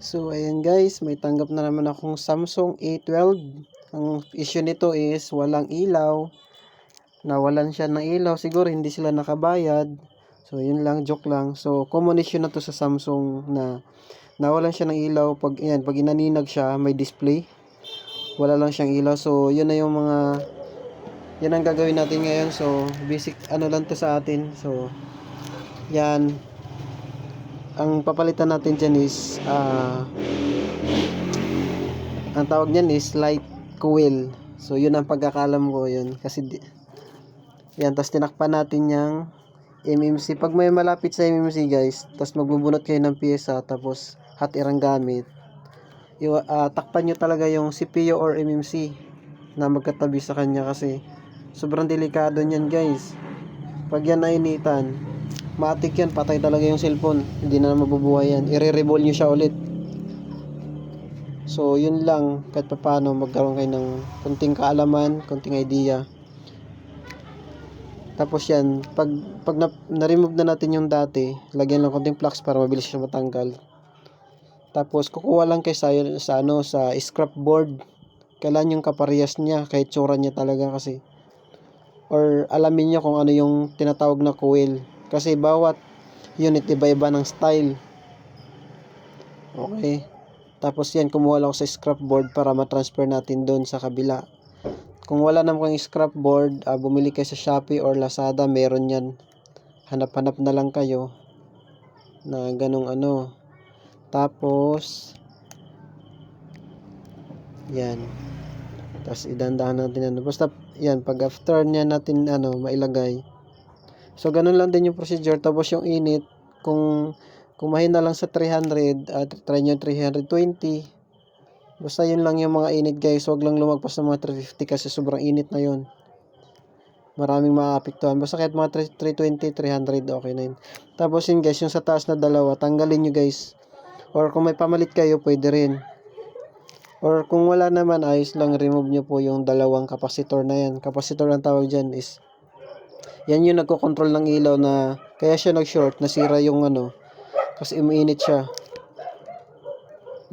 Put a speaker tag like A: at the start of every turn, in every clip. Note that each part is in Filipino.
A: So ayan guys, may tanggap na naman akong Samsung A12. Ang issue nito is walang ilaw. Nawalan siya ng ilaw, siguro hindi sila nakabayad. So yun lang, joke lang. So common issue na to sa Samsung na nawalan siya ng ilaw. Pag inaninag siya, may display. Wala lang siyang ilaw. So yun na yung yan ang gagawin natin ngayon. So basic ano lang to sa atin. So yan, ang papalitan natin dyan is ang tawag niyan is light coil. So yun ang pagkakalam ko yun kasi yan, tapos tinakpan natin yung MMC. Pag may malapit sa MMC guys, tapos magbubunot kayo ng pyesa tapos hot air ang gamit, takpan nyo talaga yung CPU or MMC na magkatabi sa kanya kasi sobrang delikado niyan guys. Pag yan nainitan, matik yan, patay talaga yung cellphone, hindi na mabubuhay yan, i-re-reball nyo siya ulit. So yun lang, kahit paano magkaroon kayo ng konting kaalaman, konting idea. Tapos yan, pag na-remove na natin yung dati, lagyan lang konting flux para mabilis siya matanggal. Tapos kukuha lang kayo sa scrap board. Kailan yung kaparehas niya, kahit tsura niya talaga kasi, or alamin niyo kung ano yung tinatawag na coil. Kasi bawat unit iba-iba ng style. Okay. Tapos yan, kumuha lang ako sa scrap board para ma-transfer natin doon sa kabila. Kung wala naman kayong scrap board, bumili kayo sa Shopee or Lazada, meron yan. Hanap-hanap na lang kayo na ganong ano. Tapos yan. Tapos idandahan natin basta yan, pag after niya natin mailagay. So ganun lang din yung procedure. Tapos yung init, kung mahina lang sa 300, try nyo 320. Basta yun lang yung mga init guys. Huwag lang lumagpas ng mga 350 kasi sobrang init na yun. Maraming maapektuhan. Basta kahit mga 320, 300, okay na yun. Tapos yun guys, yung sa taas na dalawa, tanggalin nyo guys. Or kung may pamalit kayo, pwede rin. Or kung wala naman, ayos lang, remove nyo po yung dalawang kapasitor na yan. Kapasitor ang tawag dyan is, yan yung nagko-control ng ilaw na, kaya siya nag-short, nasira yung kasi umiinit siya.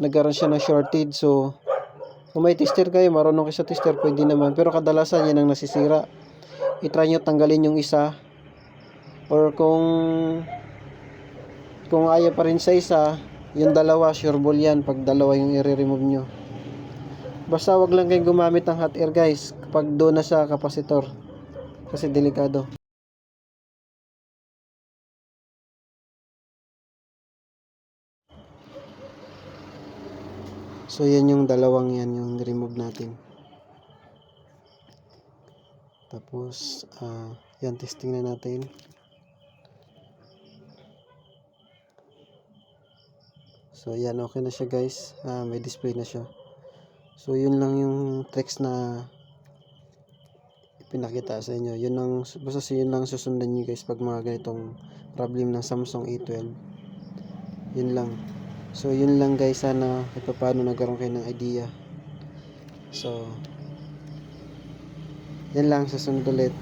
A: Nagkaroon siya ng shortage. So kung may tester kayo, marunong kayo sa tester, pwede naman. Pero kadalasan yan ang nasisira. I-try nyo tanggalin yung isa. Or kung ayaw pa rin sa isa, yung dalawa, sure ball yan pag dalawa yung i-remove nyo. Basta wag lang kayong gumamit ng hot air guys kapag doon na sa kapasitor kasi delikado. So yan yung dalawang yan yung remove natin. Tapos yan, testing na natin. So yan, okay na siya guys. May display na siya. So yun lang yung tricks na pinakita sa inyo. Basta yun lang susundan nyo guys pag mga ganitong problem ng Samsung A12. Yun lang. So yun lang guys, sana paano nagkaroon kayo ng idea. So yan lang, susunod ulit.